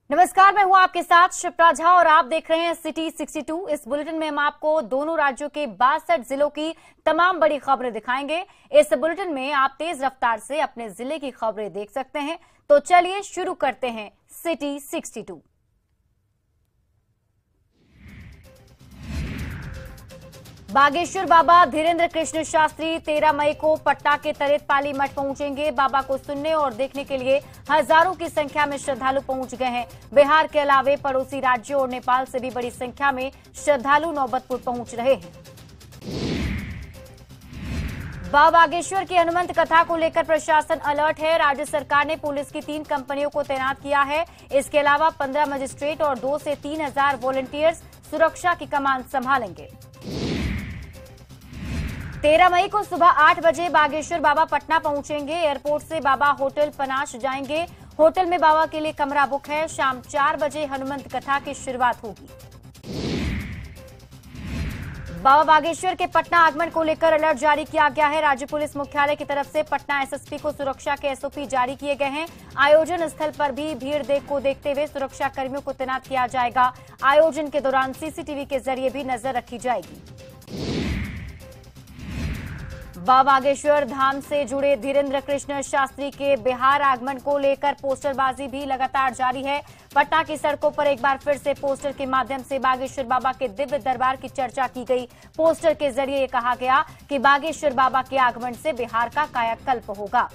नमस्कार, मैं हूं आपके साथ शिप्रा झा और आप देख रहे हैं सिटी 62। इस बुलेटिन में हम आपको दोनों राज्यों के 62 जिलों की तमाम बड़ी खबरें दिखाएंगे। इस बुलेटिन में आप तेज रफ्तार से अपने जिले की खबरें देख सकते हैं। तो चलिए शुरू करते हैं सिटी 62। बागेश्वर बाबा धीरेन्द्र कृष्ण शास्त्री 13 मई को पटना के तरेतपाली मठ पहुंचेंगे। बाबा को सुनने और देखने के लिए हजारों की संख्या में श्रद्धालु पहुंच गए हैं। बिहार के अलावे पड़ोसी राज्यों और नेपाल से भी बड़ी संख्या में श्रद्धालु नौबतपुर पहुंच रहे हैं। बाबा बागेश्वर की हनुमंत कथा को लेकर प्रशासन अलर्ट है। राज्य सरकार ने पुलिस की 3 कंपनियों को तैनात किया है। इसके अलावा 15 मजिस्ट्रेट और 2 से 3 हजार वॉलंटियर्स सुरक्षा की कमान संभालेंगे। 13 मई को सुबह 8 बजे बागेश्वर बाबा पटना पहुंचेंगे। एयरपोर्ट से बाबा होटल पनाश जाएंगे। होटल में बाबा के लिए कमरा बुक है। शाम 4 बजे हनुमंत कथा की शुरुआत होगी। बाबा बागेश्वर के पटना आगमन को लेकर अलर्ट जारी किया गया है। राज्य पुलिस मुख्यालय की तरफ से पटना एसएसपी को सुरक्षा के एसओपी जारी किए गए हैं। आयोजन स्थल पर भी भीड़ को देखते हुए सुरक्षा कर्मियों को तैनात किया जाएगा। आयोजन के दौरान सीसीटीवी के जरिए भी नजर रखी जाएगी। बाबा बागेश्वर धाम से जुड़े धीरेन्द्र कृष्ण शास्त्री के बिहार आगमन को लेकर पोस्टरबाजी भी लगातार जारी है। पटना की सड़कों पर एक बार फिर से पोस्टर के माध्यम से बागेश्वर बाबा के दिव्य दरबार की चर्चा की गई। पोस्टर के जरिए ये कहा गया कि बागेश्वर बाबा के आगमन से बिहार का कायाकल्प होगा।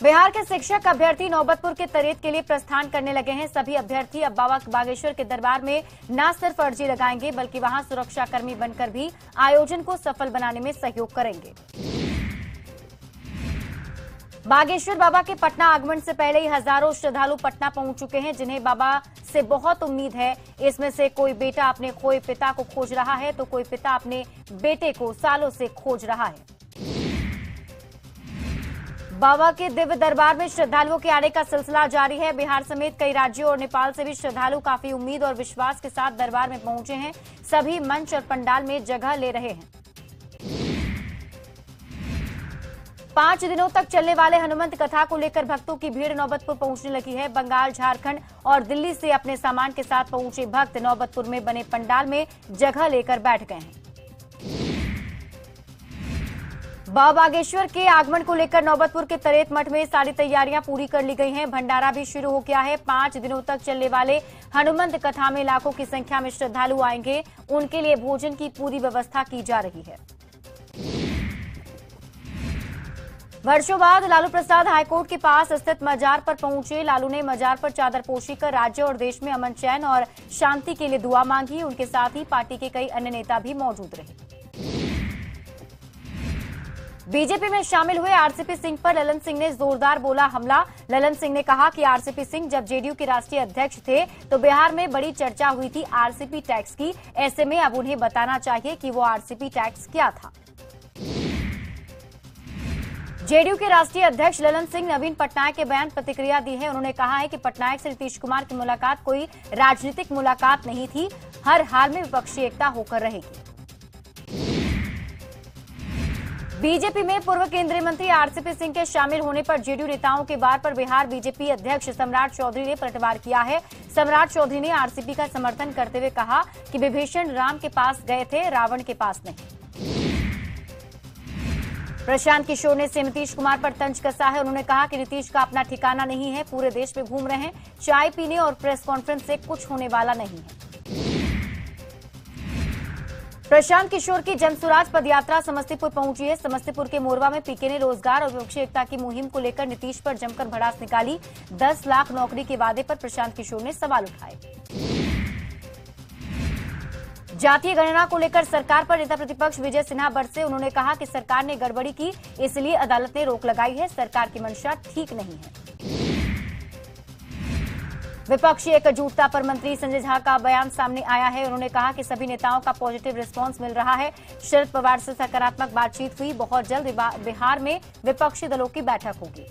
बिहार के शिक्षक अभ्यर्थी नौबतपुर के तरेत के लिए प्रस्थान करने लगे हैं। सभी अभ्यर्थी अब बाबा बागेश्वर के दरबार में न सिर्फ अर्जी लगाएंगे बल्कि वहां सुरक्षा कर्मी बनकर भी आयोजन को सफल बनाने में सहयोग करेंगे। बागेश्वर बाबा के पटना आगमन से पहले ही हजारों श्रद्धालु पटना पहुंच चुके हैं, जिन्हें बाबा से बहुत उम्मीद है। इसमें से कोई बेटा अपने खोए पिता को खोज रहा है तो कोई पिता अपने बेटे को सालों से खोज रहा है। बाबा के दिव्य दरबार में श्रद्धालुओं के आने का सिलसिला जारी है। बिहार समेत कई राज्यों और नेपाल से भी श्रद्धालु काफी उम्मीद और विश्वास के साथ दरबार में पहुंचे हैं। सभी मंच और पंडाल में जगह ले रहे हैं। 5 दिनों तक चलने वाले हनुमंत कथा को लेकर भक्तों की भीड़ नौबतपुर पहुंचने लगी है। बंगाल, झारखंड और दिल्ली से अपने सामान के साथ पहुंचे भक्त नौबतपुर में बने पंडाल में जगह लेकर बैठ गए हैं। बाबा बागेश्वर के आगमन को लेकर नौबतपुर के तरेत मठ में सारी तैयारियां पूरी कर ली गई हैं। भंडारा भी शुरू हो गया है। 5 दिनों तक चलने वाले हनुमंत कथा में लाखों की संख्या में श्रद्धालु आएंगे। उनके लिए भोजन की पूरी व्यवस्था की जा रही है। वर्षों बाद लालू प्रसाद हाईकोर्ट के पास स्थित मजार पर पहुंचे। लालू ने मजार पर चादरपोशी कर राज्य और देश में अमन, चैन और शांति के लिए दुआ मांगी। उनके साथ ही पार्टी के कई अन्य नेता भी मौजूद रहे। बीजेपी में शामिल हुए आरसीपी सिंह पर ललन सिंह ने जोरदार बोला हमला। ललन सिंह ने कहा कि आरसीपी सिंह जब जेडीयू के राष्ट्रीय अध्यक्ष थे तो बिहार में बड़ी चर्चा हुई थी आरसीपी टैक्स की। ऐसे में अब उन्हें बताना चाहिए कि वो आरसीपी टैक्स क्या था। जेडीयू के राष्ट्रीय अध्यक्ष ललन सिंह नवीन पटनायक के बयान प्रतिक्रिया दी है। उन्होंने कहा है कि पटनायक से नीतीश कुमार की मुलाकात कोई राजनीतिक मुलाकात नहीं थी, हर हाल में विपक्षी एकता होकर रहेगी। बीजेपी में पूर्व केंद्रीय मंत्री आरसीपी सिंह के शामिल होने पर जेडीयू नेताओं के वार पर बिहार बीजेपी अध्यक्ष सम्राट चौधरी ने पलटवार किया है। सम्राट चौधरी ने आरसीपी का समर्थन करते हुए कहा कि विभीषण राम के पास गए थे, रावण के पास नहीं। प्रशांत किशोर ने सीएम नीतीश कुमार पर तंज कसा है। उन्होंने कहा कि नीतीश का अपना ठिकाना नहीं है, पूरे देश में घूम रहे हैं, चाय पीने और प्रेस कॉन्फ्रेंस से कुछ होने वाला नहीं है। प्रशांत किशोर की जनसुराज पदयात्रा समस्तीपुर पहुंची है। समस्तीपुर के मोरवा में पीके ने रोजगार और विपक्षी एकता की मुहिम को लेकर नीतीश पर जमकर भड़ास निकाली। 10 लाख नौकरी के वादे पर प्रशांत किशोर ने सवाल उठाए। जातीय गणना को लेकर सरकार पर नेता प्रतिपक्ष विजय सिन्हा बरसे। उन्होंने कहा कि सरकार ने गड़बड़ी की, इसलिए अदालत ने रोक लगाई है। सरकार की मंशा ठीक नहीं है। विपक्षी एकजुटता पर मंत्री संजय झा का बयान सामने आया है। उन्होंने कहा कि सभी नेताओं का पॉजिटिव रिस्पांस मिल रहा है। शरद पवार से सकारात्मक बातचीत हुई। बहुत जल्द बिहार में विपक्षी दलों की बैठक होगी।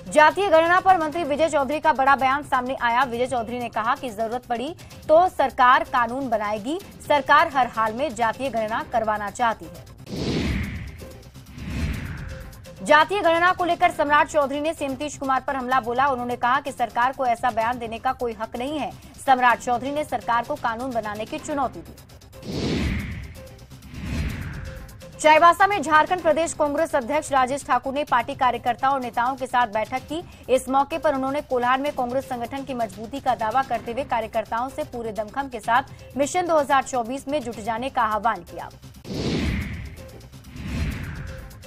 जातीय गणना पर मंत्री विजय चौधरी का बड़ा बयान सामने आया। विजय चौधरी ने कहा कि जरूरत पड़ी तो सरकार कानून बनाएगी। सरकार हर हाल में जातीय गणना करवाना चाहती है। जातीय गणना को लेकर सम्राट चौधरी ने सीएम नीतीश कुमार पर हमला बोला। उन्होंने कहा कि सरकार को ऐसा बयान देने का कोई हक नहीं है। सम्राट चौधरी ने सरकार को कानून बनाने की चुनौती दी। चाईबासा में झारखंड प्रदेश कांग्रेस अध्यक्ष राजेश ठाकुर ने पार्टी कार्यकर्ताओं और नेताओं के साथ बैठक की। इस मौके पर उन्होंने कोल्हार में कांग्रेस संगठन की मजबूती का दावा करते हुए कार्यकर्ताओं से पूरे दमखम के साथ मिशन 2024 में जुट जाने का आह्वान किया।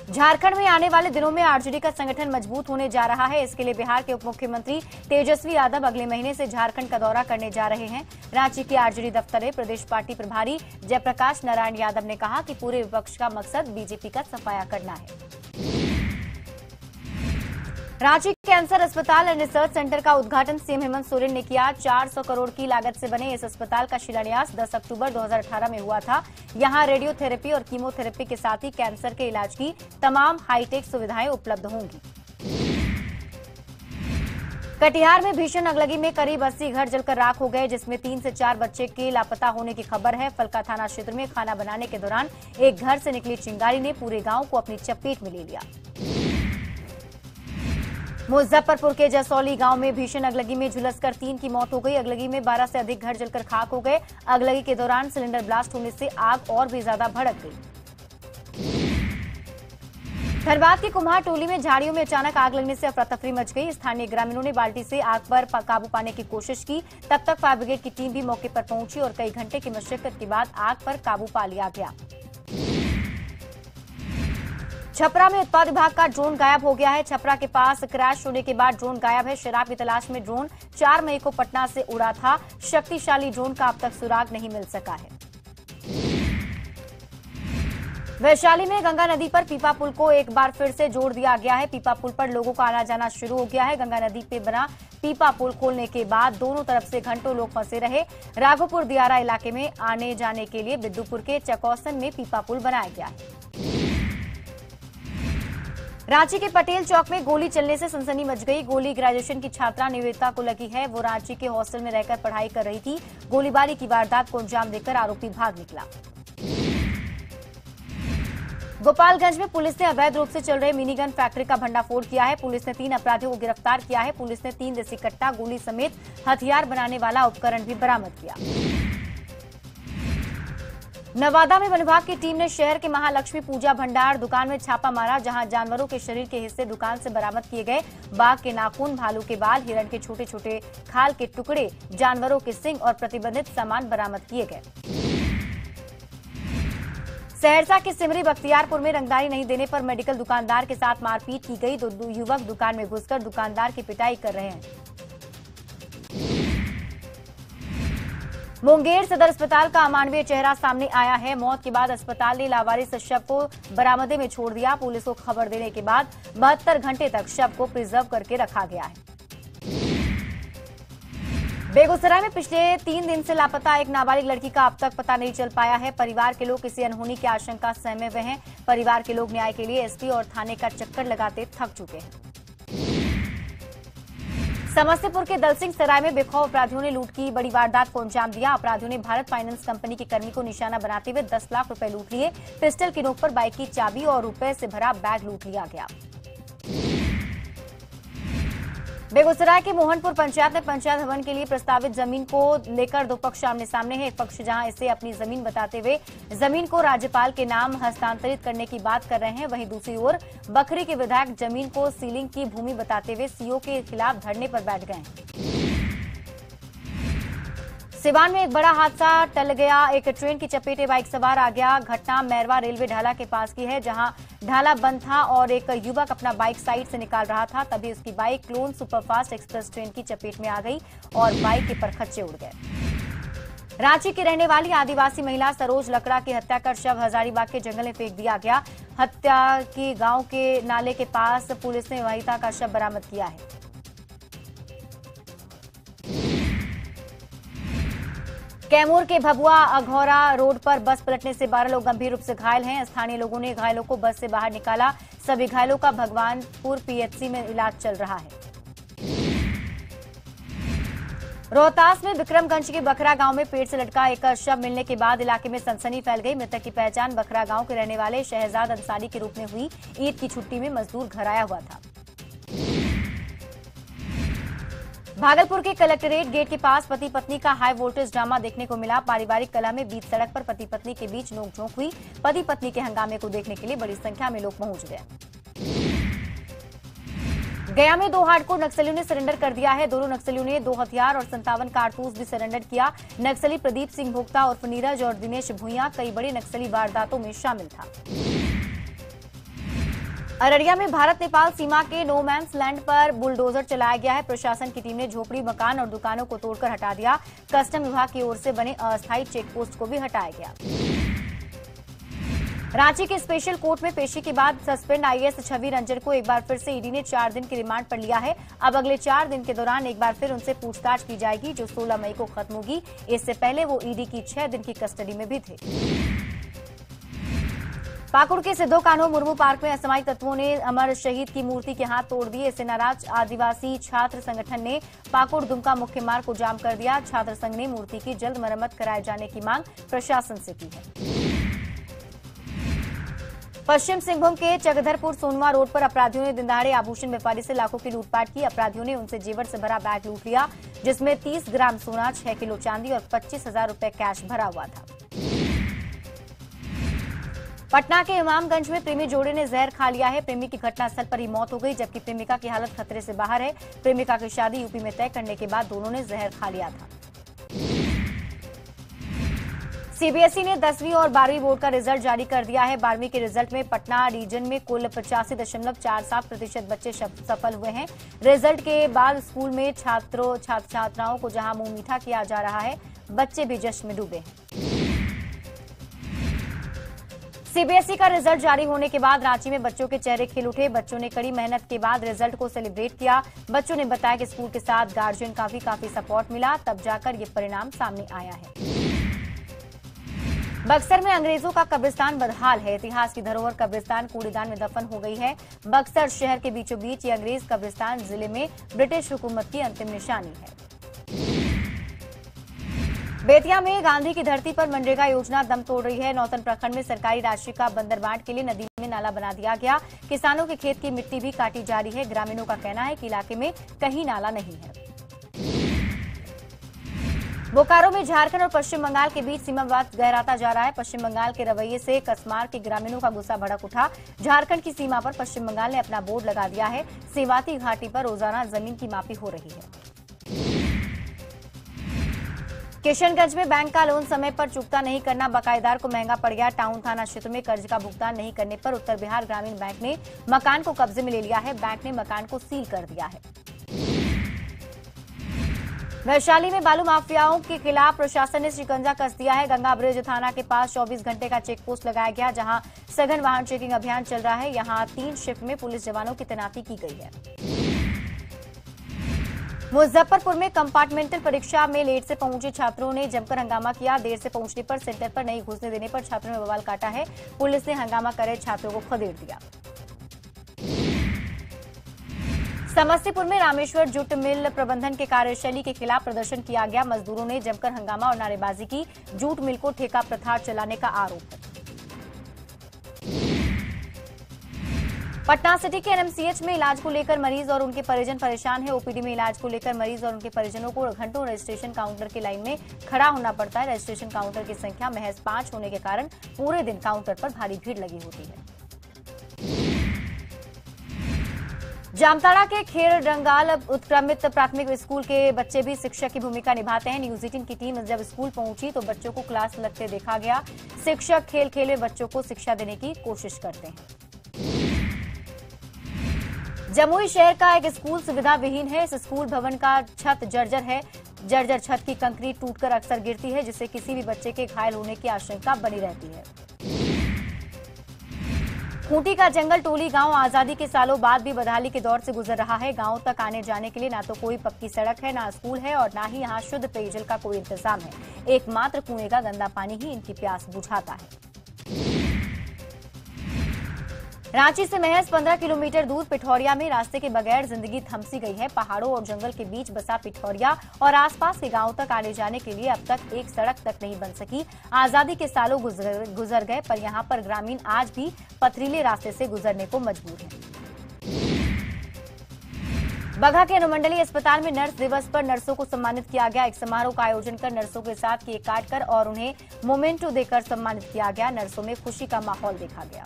झारखंड में आने वाले दिनों में आरजेडी का संगठन मजबूत होने जा रहा है। इसके लिए बिहार के उप मुख्यमंत्री तेजस्वी यादव अगले महीने से झारखंड का दौरा करने जा रहे हैं। रांची के आरजेडी दफ्तर में प्रदेश पार्टी प्रभारी जयप्रकाश नारायण यादव ने कहा कि पूरे विपक्ष का मकसद बीजेपी का सफाया करना है। रांची कैंसर अस्पताल एंड रिसर्च सेंटर का उद्घाटन सीएम हेमंत सोरेन ने किया। 400 करोड़ की लागत से बने इस अस्पताल का शिलान्यास 10 अक्टूबर 2018 में हुआ था। यहां रेडियोथेरेपी और कीमोथेरेपी के साथ ही कैंसर के इलाज की तमाम हाईटेक सुविधाएं उपलब्ध होंगी। कटिहार में भीषण अगलगी में करीब 80 घर जलकर राख हो गए, जिसमें 3 से 4 बच्चे के लापता होने की खबर है। फलका थाना क्षेत्र में खाना बनाने के दौरान एक घर से निकली चिंगारी ने पूरे गांव को अपनी चपेट में ले लिया। मुजफ्फरपुर के जसौली गांव में भीषण अगलगी में झुलसकर 3 की मौत हो गई। अगलगी में 12 से अधिक घर जलकर खाक हो गए। अगलगी के दौरान सिलेंडर ब्लास्ट होने से आग और भी ज्यादा भड़क गई। धनबाद की कुम्हार टोली में झाड़ियों में अचानक आग लगने से अफरा तफरी मच गई। स्थानीय ग्रामीणों ने बाल्टी से आग पर काबू पाने की कोशिश की। तब तक फायर ब्रिगेड की टीम भी मौके पर पहुंची और कई घंटे की मशक्कत के बाद आग पर काबू पा लिया गया। छपरा में उत्पाद विभाग का ड्रोन गायब हो गया है। छपरा के पास क्रैश होने के बाद ड्रोन गायब है। शराब की तलाश में ड्रोन 4 मई को पटना से उड़ा था। शक्तिशाली ड्रोन का अब तक सुराग नहीं मिल सका है। वैशाली में गंगा नदी पर पीपा पुल को एक बार फिर से जोड़ दिया गया है। पीपा पुल पर लोगों का आना जाना शुरू हो गया है। गंगा नदी पे बना पीपा पुल खोलने के बाद दोनों तरफ से घंटों लोग फंसे रहे। राघोपुर दियारा इलाके में आने जाने के लिए बिद्दुपुर के चकौसन में पीपा पुल बनाया गया है। रांची के पटेल चौक में गोली चलने से सनसनी मच गई। गोली ग्रेजुएशन की छात्रा निवेदिता को लगी है। वो रांची के हॉस्टल में रहकर पढ़ाई कर रही थी। गोलीबारी की वारदात को अंजाम देकर आरोपी भाग निकला। गोपालगंज में पुलिस ने अवैध रूप से चल रहे मिनी गन फैक्ट्री का भंडाफोड़ किया है। पुलिस ने 3 अपराधियों को गिरफ्तार किया है। पुलिस ने 3 देसी कट्टा, गोली समेत हथियार बनाने वाला उपकरण भी बरामद किया। नवादा में वन विभाग की टीम ने शहर के महालक्ष्मी पूजा भंडार दुकान में छापा मारा, जहां जानवरों के शरीर के हिस्से दुकान से बरामद किए गए। बाघ के नाखून, भालू के बाल, हिरण के छोटे छोटे खाल के टुकड़े, जानवरों के सिंग और प्रतिबंधित सामान बरामद किए गए। सहरसा के सिमरी बख्तियारपुर में रंगदारी नहीं देने पर मेडिकल दुकानदार के साथ मारपीट की गई। 2 युवक दुकान में घुसकर दुकानदार की पिटाई कर रहे हैं। मुंगेर सदर अस्पताल का अमानवीय चेहरा सामने आया है। मौत के बाद अस्पताल ने लावारिस शव को बरामदे में छोड़ दिया। पुलिस को खबर देने के बाद 72 घंटे तक शव को प्रिजर्व करके रखा गया है। बेगूसराय में पिछले 3 दिन से लापता एक नाबालिग लड़की का अब तक पता नहीं चल पाया है। परिवार के लोग किसी अनहोनी की आशंका सहमे हुए हैं। परिवार के लोग न्याय के लिए एसपी और थाने का चक्कर लगाते थक चुके हैं। समस्तीपुर के दलसिंह सराय में बेखौफ अपराधियों ने लूट की बड़ी वारदात को अंजाम दिया। अपराधियों ने भारत फाइनेंस कंपनी के कर्मी को निशाना बनाते हुए 10 लाख रुपए लूट लिए। पिस्टल की नोक पर बाइक की चाबी और रुपए से भरा बैग लूट लिया गया। बेगूसराय के मोहनपुर पंचायत में पंचायत भवन के लिए प्रस्तावित जमीन को लेकर 2 पक्ष आमने सामने हैं। एक पक्ष जहां इसे अपनी जमीन बताते हुए जमीन को राज्यपाल के नाम हस्तांतरित करने की बात कर रहे हैं, वहीं दूसरी ओर बखरी के विधायक जमीन को सीलिंग की भूमि बताते हुए सीओ के खिलाफ धरने पर बैठ गए। सिवान में एक बड़ा हादसा टल गया। एक ट्रेन की चपेट में बाइक सवार आ गया। घटना मैरवा रेलवे ढाला के पास की है, जहां ढाला बंद था और एक युवक अपना बाइक साइड से निकाल रहा था। तभी उसकी bike clone superfast express train की चपेट में आ गई और बाइक के परखच्चे उड़ गए। रांची की रहने वाली आदिवासी महिला सरोज लकड़ा की हत्या कर शव हजारीबाग के जंगल में फेंक दिया गया। हत्या की गांव के नाले के पास पुलिस ने महिला का शव बरामद किया है। कैमूर के भभुआ अघौरा रोड पर बस पलटने से 12 लोग गंभीर रूप से घायल हैं। स्थानीय लोगों ने घायलों को बस से बाहर निकाला। सभी घायलों का भगवानपुर पीएचसी में इलाज चल रहा है। रोहतास में विक्रमगंज के बखरा गांव में पेड़ से लटका एक शव मिलने के बाद इलाके में सनसनी फैल गई। मृतक की पहचान बखरा गांव के रहने वाले शहजाद अंसारी के रूप में हुई। ईद की छुट्टी में मजदूर घर आया हुआ था। भागलपुर के कलेक्ट्रेट गेट के पास पति पत्नी का हाई वोल्टेज ड्रामा देखने को मिला। पारिवारिक कलह में बीच सड़क पर पति पत्नी के बीच नोकझोंक हुई। पति पत्नी के हंगामे को देखने के लिए बड़ी संख्या में लोग पहुंच गए। गया में 2 हार्डकोर नक्सलियों ने सरेंडर कर दिया है। दोनों नक्सलियों ने 2 हथियार और 57 कारतूस भी सरेंडर किया। नक्सली प्रदीप सिंह भोक्ता उर्फ नीरज और दिनेश भुइयां कई बड़ी नक्सली वारदातों में शामिल था। अररिया में भारत नेपाल सीमा के नो मैंस लैंड पर बुलडोजर चलाया गया है। प्रशासन की टीम ने झोपड़ी, मकान और दुकानों को तोड़कर हटा दिया। कस्टम विभाग की ओर से बने अस्थायी चेकपोस्ट को भी हटाया गया। रांची के स्पेशल कोर्ट में पेशी के बाद सस्पेंड आईएएस छवि रंजन को एक बार फिर से ईडी ने 4 दिन की रिमांड पर लिया है। अब अगले 4 दिन के दौरान एक बार फिर उनसे पूछताछ की जाएगी, जो 16 मई को खत्म होगी। इससे पहले वो ईडी की 6 दिन की कस्टडी में भी थे। पाकुड़ के सिद्धो कान्हो मुर्मू पार्क में असामाजिक तत्वों ने अमर शहीद की मूर्ति के हाथ तोड़ दिए। इससे नाराज आदिवासी छात्र संगठन ने पाकुड़ दुमका मुख्य मार्ग को जाम कर दिया। छात्र संघ ने मूर्ति की जल्द मरम्मत कराए जाने की मांग प्रशासन से की है। पश्चिम सिंहभूम के चकधरपुर सोनवा रोड पर अपराधियों ने दिनदहाड़े आभूषण व्यापारी से लाखों की लूटपाट की। अपराधियों ने उनसे जेवर से भरा बैग लूट लिया, जिसमें 30 ग्राम सोना, 6 किलो चांदी और 25,000 रुपए कैश भरा हुआ था। पटना के इमामगंज में प्रेमी जोड़े ने जहर खा लिया है। प्रेमी की घटनास्थल पर ही मौत हो गई, जबकि प्रेमिका की हालत खतरे से बाहर है। प्रेमिका की शादी यूपी में तय करने के बाद दोनों ने जहर खा लिया था। सीबीएसई ने 10वीं और 12वीं बोर्ड का रिजल्ट जारी कर दिया है। 12वीं के रिजल्ट में पटना रीजन में कुल 85.47% बच्चे सफल हुए हैं। रिजल्ट के बाद स्कूल में छात्राओं को जहां मुंह मीठा किया जा रहा है, बच्चे भी जश्न में डूबे हैं। सीबीएसई का रिजल्ट जारी होने के बाद रांची में बच्चों के चेहरे खिल उठे। बच्चों ने कड़ी मेहनत के बाद रिजल्ट को सेलिब्रेट किया। बच्चों ने बताया कि स्कूल के साथ गार्जियन का भी काफी सपोर्ट मिला, तब जाकर ये परिणाम सामने आया है। बक्सर में अंग्रेजों का कब्रिस्तान बदहाल है। इतिहास की धरोहर कब्रिस्तान कूड़ेदान में दफन हो गई है। बक्सर शहर के बीचों बीच ये अंग्रेज कब्रिस्तान जिले में ब्रिटिश हुकूमत की अंतिम निशानी है। बेतिया में गांधी की धरती पर मनरेगा योजना दम तोड़ रही है। नौतन प्रखंड में सरकारी राशि का बंदरबांट के लिए नदी में नाला बना दिया गया। किसानों के खेत की मिट्टी भी काटी जा रही है। ग्रामीणों का कहना है कि इलाके में कहीं नाला नहीं है। बोकारो में झारखंड और पश्चिम बंगाल के बीच सीमा विवाद गहराता जा रहा है। पश्चिम बंगाल के रवैये से कसमार के ग्रामीणों का गुस्सा भड़क उठा। झारखंड की सीमा पर पश्चिम बंगाल ने अपना बोर्ड लगा दिया है। सेवाती घाटी पर रोजाना जमीन की मापी हो रही है। किशनगंज में बैंक का लोन समय पर चुकता नहीं करना बकायेदार को महंगा पड़ गया। टाउन थाना क्षेत्र में कर्ज का भुगतान नहीं करने पर उत्तर बिहार ग्रामीण बैंक ने मकान को कब्जे में ले लिया है। बैंक ने मकान को सील कर दिया है। वैशाली में बालू माफियाओं के खिलाफ प्रशासन ने शिकंजा कस दिया है। गंगा ब्रिज थाना के पास 24 घंटे का चेक पोस्ट लगाया गया, जहां सघन वाहन चेकिंग अभियान चल रहा है। यहां 3 शिफ्ट में पुलिस जवानों की तैनाती की गई है। मुजफ्फरपुर में कंपार्टमेंटल परीक्षा में लेट से पहुंचे छात्रों ने जमकर हंगामा किया। देर से पहुंचने पर सेंटर पर नहीं घुसने देने पर छात्रों ने बवाल काटा है। पुलिस ने हंगामा करे छात्रों को खदेड़ दिया। समस्तीपुर में रामेश्वर जूट मिल प्रबंधन के कार्यशैली के खिलाफ प्रदर्शन किया गया। मजदूरों ने जमकर हंगामा और नारेबाजी की। जूट मिल को ठेका प्रथा चलाने का आरोप है। पटना सिटी के एनएमसीएच में इलाज को लेकर मरीज और उनके परिजन परेशान है। ओपीडी में इलाज को लेकर मरीज और उनके परिजनों को घंटों रजिस्ट्रेशन काउंटर की लाइन में खड़ा होना पड़ता है। रजिस्ट्रेशन काउंटर की संख्या महज 5 होने के कारण पूरे दिन काउंटर पर भारी भीड़ लगी होती है। जामताड़ा के खेर रंगाल उत्क्रमित प्राथमिक स्कूल के बच्चे भी शिक्षक की भूमिका निभाते हैं। न्यूज 18 की टीम जब स्कूल पहुंची तो बच्चों को क्लास लगते देखा गया। शिक्षक खेल खेल में बच्चों को शिक्षा देने की कोशिश करते हैं। जमुई शहर का एक स्कूल सुविधा विहीन है। इस स्कूल भवन का छत जर्जर है। जर्जर छत की कंक्रीट टूटकर अक्सर गिरती है, जिससे किसी भी बच्चे के घायल होने की आशंका बनी रहती है। खूंटी का जंगल टोली गांव आजादी के सालों बाद भी बदहाली के दौर से गुजर रहा है। गांव तक आने जाने के लिए ना तो कोई पक्की सड़क है, ना स्कूल है और ना ही यहां शुद्ध पेयजल का कोई इंतजाम है। एकमात्र कुएं का गंदा पानी ही इनकी प्यास बुझाता है। रांची से महज 15 किलोमीटर दूर पिठौरिया में रास्ते के बगैर जिंदगी थमसी गई है। पहाड़ों और जंगल के बीच बसा पिठौरिया और आसपास के गांवों तक आने जाने के लिए अब तक एक सड़क तक नहीं बन सकी। आजादी के सालों गुजर गए, पर यहां पर ग्रामीण आज भी पथरीले रास्ते से गुजरने को मजबूर हैं। बगहा के अनुमंडलीय अस्पताल में नर्स दिवस पर नर्सों को सम्मानित किया गया। एक समारोह का आयोजन कर नर्सों के साथ केक काटकर और उन्हें मोमेंटो देकर सम्मानित किया गया। नर्सों में खुशी का माहौल देखा गया।